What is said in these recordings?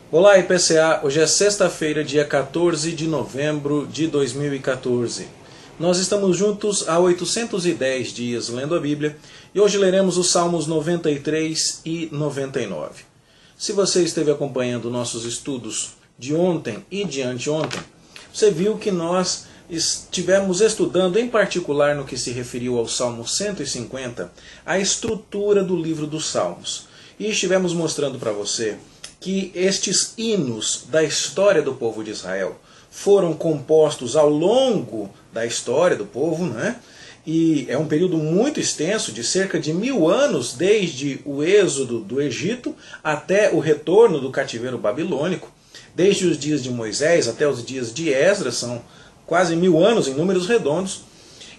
Olá, IPCA! Hoje é sexta-feira, dia 14 de novembro de 2014. Nós estamos juntos há 810 dias lendo a Bíblia e hoje leremos os Salmos 93 e 99. Se você esteve acompanhando nossos estudos de ontem e de anteontem, você viu que nós estivemos estudando, em particular no que se referiu ao Salmo 150, a estrutura do livro dos Salmos. E estivemos mostrando para você que estes hinos da história do povo de Israel foram compostos ao longo da história do povo, né? E é um período muito extenso, de cerca de 1000 anos, desde o êxodo do Egito até o retorno do cativeiro babilônico, desde os dias de Moisés até os dias de Esdras, são quase 1000 anos em números redondos.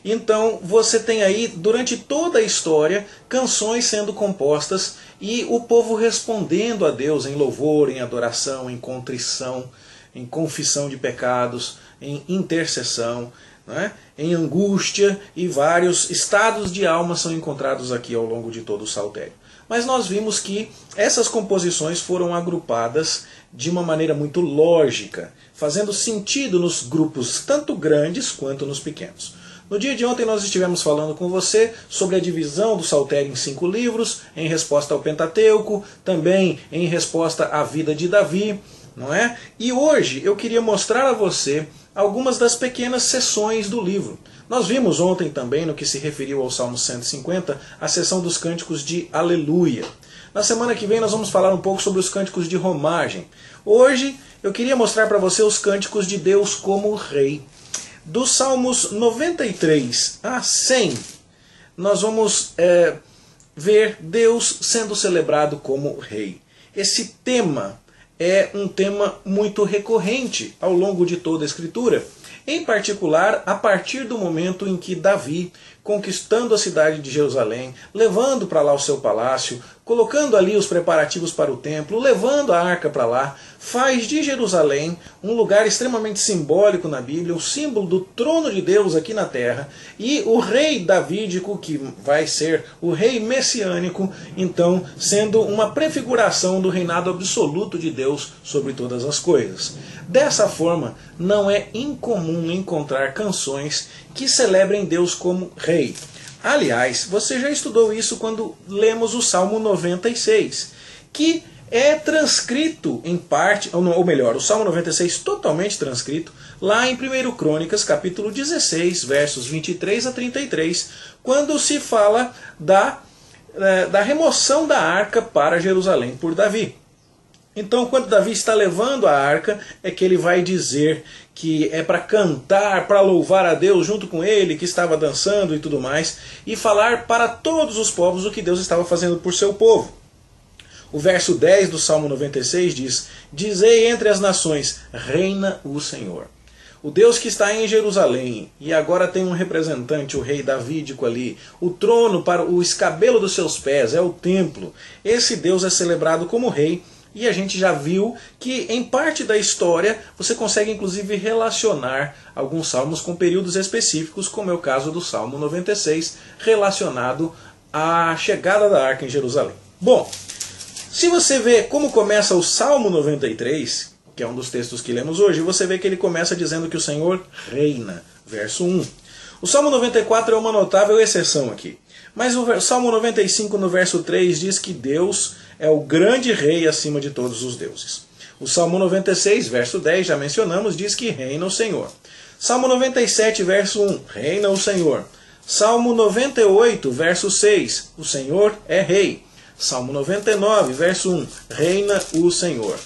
Então você tem aí, durante toda a história, canções sendo compostas e o povo respondendo a Deus em louvor, em adoração, em contrição, em confissão de pecados, em intercessão, né? Em angústia, e vários estados de alma são encontrados aqui ao longo de todo o saltério. Mas nós vimos que essas composições foram agrupadas de uma maneira muito lógica, fazendo sentido nos grupos tanto grandes quanto nos pequenos. No dia de ontem nós estivemos falando com você sobre a divisão do Saltério em 5 livros, em resposta ao Pentateuco, também em resposta à vida de Davi, não é? E hoje eu queria mostrar a você algumas das pequenas seções do livro. Nós vimos ontem também, no que se referiu ao Salmo 150, a seção dos cânticos de Aleluia. Na semana que vem nós vamos falar um pouco sobre os cânticos de romagem. Hoje eu queria mostrar para você os cânticos de Deus como Rei. Dos Salmos 93 a 100, nós vamos ver Deus sendo celebrado como Rei. Esse tema é um tema muito recorrente ao longo de toda a Escritura. Em particular, a partir do momento em que Davi, conquistando a cidade de Jerusalém, levando para lá o seu palácio, colocando ali os preparativos para o templo, levando a arca para lá, faz de Jerusalém um lugar extremamente simbólico na Bíblia, o símbolo do trono de Deus aqui na terra, e o rei davídico, que vai ser o rei messiânico, então sendo uma prefiguração do reinado absoluto de Deus sobre todas as coisas. Dessa forma, não é incomum encontrar canções que celebrem Deus como Rei. Aliás, você já estudou isso quando lemos o Salmo 96, que é transcrito em parte, ou melhor, o Salmo 96 totalmente transcrito, lá em 1 Crônicas, capítulo 16, versos 23 a 33, quando se fala da remoção da arca para Jerusalém por Davi. Então, quando Davi está levando a arca, é que ele vai dizer que é para cantar, para louvar a Deus junto com ele, que estava dançando e tudo mais, e falar para todos os povos o que Deus estava fazendo por seu povo. O verso 10 do Salmo 96 diz: Dizei entre as nações, reina o Senhor. O Deus que está em Jerusalém, e agora tem um representante, o rei davídico ali, o trono para o escabelo dos seus pés, é o templo. Esse Deus é celebrado como rei. E a gente já viu que em parte da história você consegue inclusive relacionar alguns salmos com períodos específicos, como é o caso do Salmo 96, relacionado à chegada da arca em Jerusalém. Bom, se você vê como começa o Salmo 93, que é um dos textos que lemos hoje, você vê que ele começa dizendo que o Senhor reina, verso 1. O Salmo 94 é uma notável exceção aqui. Mas o Salmo 95, no verso 3, diz que Deus é o grande rei acima de todos os deuses. O Salmo 96, verso 10, já mencionamos, diz que reina o Senhor. Salmo 97, verso 1, reina o Senhor. Salmo 98, verso 6, o Senhor é rei. Salmo 99, verso 1, reina o Senhor.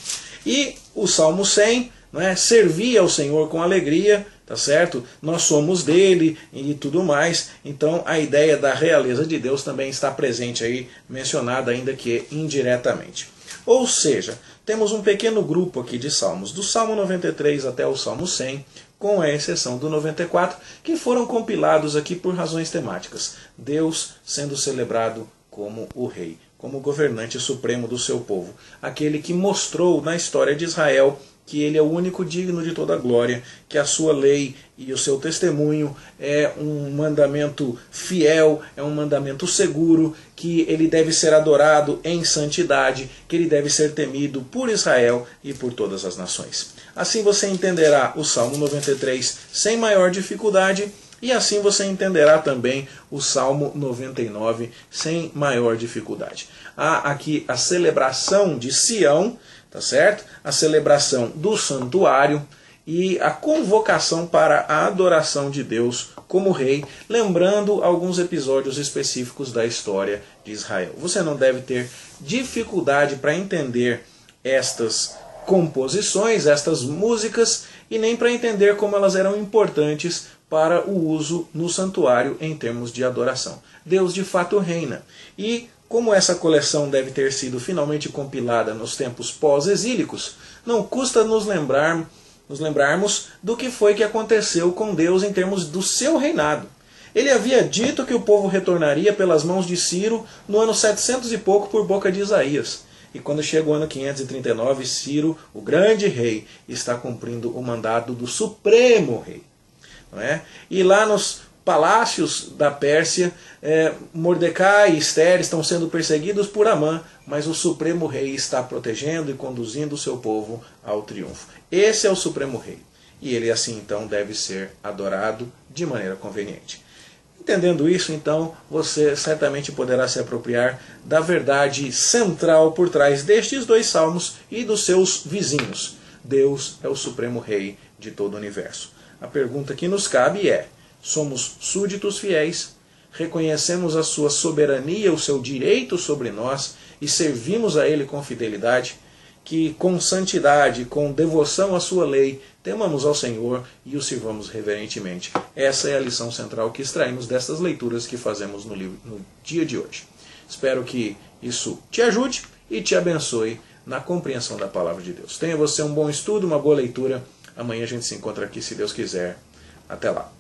E o Salmo 100, servi ao Senhor com alegria, tá certo? Nós somos dele e tudo mais. Então a ideia da realeza de Deus também está presente aí, mencionada ainda que indiretamente. Ou seja, temos um pequeno grupo aqui de salmos, do Salmo 93 até o Salmo 100, com a exceção do 94, que foram compilados aqui por razões temáticas. Deus sendo celebrado como o rei, como governante supremo do seu povo. Aquele que mostrou na história de Israel que Ele é o único digno de toda glória, que a sua lei e o seu testemunho é um mandamento fiel, é um mandamento seguro, que Ele deve ser adorado em santidade, que Ele deve ser temido por Israel e por todas as nações. Assim você entenderá o Salmo 93 sem maior dificuldade, e assim você entenderá também o Salmo 99 sem maior dificuldade. Há aqui a celebração de Sião, tá certo? A celebração do santuário e a convocação para a adoração de Deus como rei, lembrando alguns episódios específicos da história de Israel. Você não deve ter dificuldade para entender estas composições, estas músicas, e nem para entender como elas eram importantes para o uso no santuário em termos de adoração. Deus de fato reina. E como essa coleção deve ter sido finalmente compilada nos tempos pós-exílicos, não custa nos lembrarmos do que foi que aconteceu com Deus em termos do seu reinado. Ele havia dito que o povo retornaria pelas mãos de Ciro no ano 700 e pouco por boca de Isaías. E quando chega o ano 539, Ciro, o grande rei, está cumprindo o mandado do supremo rei. Não é? E lá nos palácios da Pérsia, Mordecai e Ester estão sendo perseguidos por Amã, mas o supremo rei está protegendo e conduzindo o seu povo ao triunfo. Esse é o supremo rei. E ele assim então deve ser adorado de maneira conveniente. Entendendo isso, então, você certamente poderá se apropriar da verdade central por trás destes dois salmos e dos seus vizinhos. Deus é o supremo rei de todo o universo. A pergunta que nos cabe é: somos súditos fiéis, reconhecemos a sua soberania, o seu direito sobre nós e servimos a Ele com fidelidade? Que com santidade, com devoção à sua lei, temamos ao Senhor e o sirvamos reverentemente. Essa é a lição central que extraímos dessas leituras que fazemos no dia de hoje. Espero que isso te ajude e te abençoe na compreensão da palavra de Deus. Tenha você um bom estudo, uma boa leitura. Amanhã a gente se encontra aqui, se Deus quiser. Até lá.